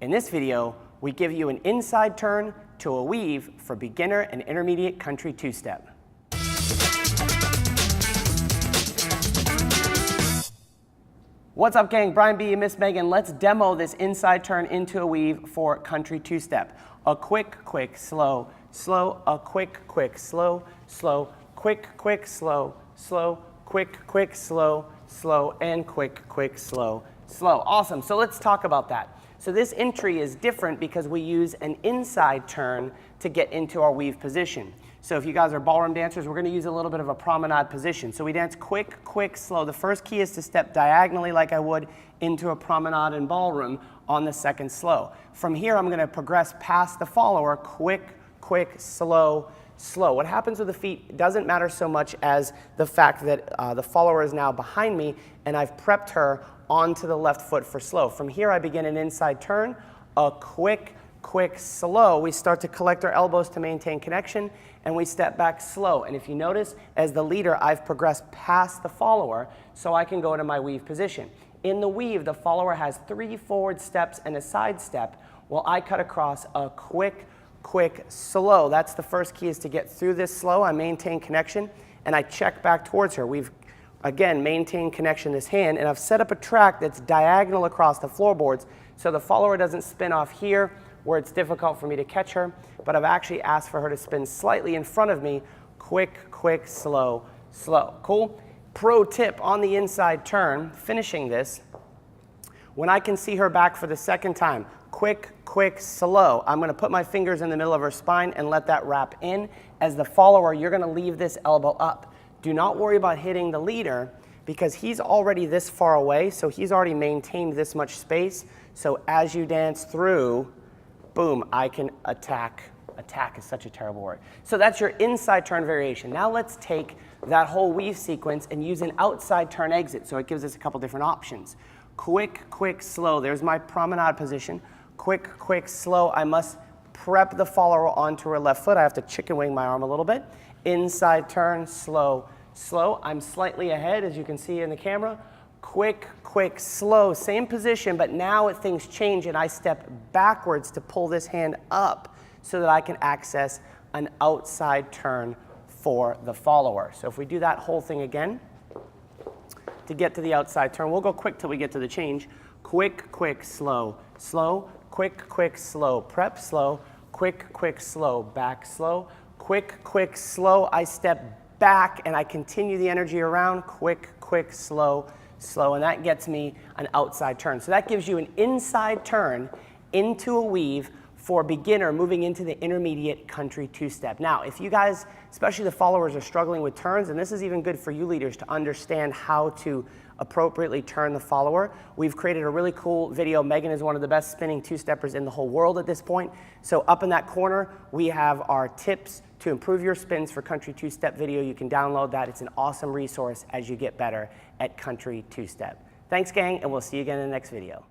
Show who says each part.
Speaker 1: In this video, we give you an inside turn to a weave for beginner and intermediate country two-step. What's up, gang? Brian B and Miss Megan. Let's demo this inside turn into a weave for country two-step. A quick, slow, slow, a quick, slow, slow, quick, slow, slow, quick, slow, slow, and quick, slow, slow. Awesome. So let's talk about that. So this entry is different because we use an inside turn to get into our weave position. So if you guys are ballroom dancers, we're going to use a little bit of a promenade position. So we dance quick, slow. The first key is to step diagonally like I would into a promenade in ballroom on the second slow. From here, I'm going to progress past the follower, quick, slow, slow. What happens with the feet doesn't matter so much as the fact that the follower is now behind me and I've prepped her onto the left foot for slow. From here, I begin an inside turn, a quick, slow. We start to collect our elbows to maintain connection, and we step back slow. And if you notice, as the leader, I've progressed past the follower, so I can go to my weave position. In the weave, the follower has 3 forward steps and a side step, while I cut across a quick, slow. That's the first key, is to get through this slow. I maintain connection, and I check back towards her. We've again maintained connection this hand, and I've set up a track that's diagonal across the floorboards, so the follower doesn't spin off here where it's difficult for me to catch her, but I've actually asked for her to spin slightly in front of me, quick, slow, slow. Cool? Pro tip on the inside turn, finishing this, when I can see her back for the second time, quick, slow, I'm going to put my fingers in the middle of her spine and let that wrap in. As the follower, you're going to leave this elbow up. Do not worry about hitting the leader because he's already this far away, so he's already maintained this much space. So as you dance through, boom, I can attack. Attack is such a terrible word. So that's your inside turn variation. Now let's take that whole weave sequence and use an outside turn exit. So it gives us a couple different options. Quick, slow. There's my promenade position. Quick, slow. I must prep the follower onto her left foot. I have to chicken wing my arm a little bit. Inside turn, slow, slow. I'm slightly ahead, as you can see in the camera. Quick, slow. Same position, but now things change and I step backwards to pull this hand up so that I can access an outside turn for the follower. So if we do that whole thing again, to get to the outside turn, we'll go quick till we get to the change. Quick, slow, slow, quick, slow, prep, slow, quick, slow, back, slow, quick, slow. I step back and I continue the energy around, quick, slow, slow, and that gets me an outside turn. So that gives you an inside turn into a weave for beginner moving into the intermediate country two-step. Now, if you guys, especially the followers, are struggling with turns, and this is even good for you leaders to understand how to appropriately turn the follower, we've created a really cool video. Megan is one of the best spinning two-steppers in the whole world at this point. So up in that corner, we have our tips to improve your spins for country two-step video. You can download that. It's an awesome resource as you get better at country two-step. Thanks, gang, and we'll see you again in the next video.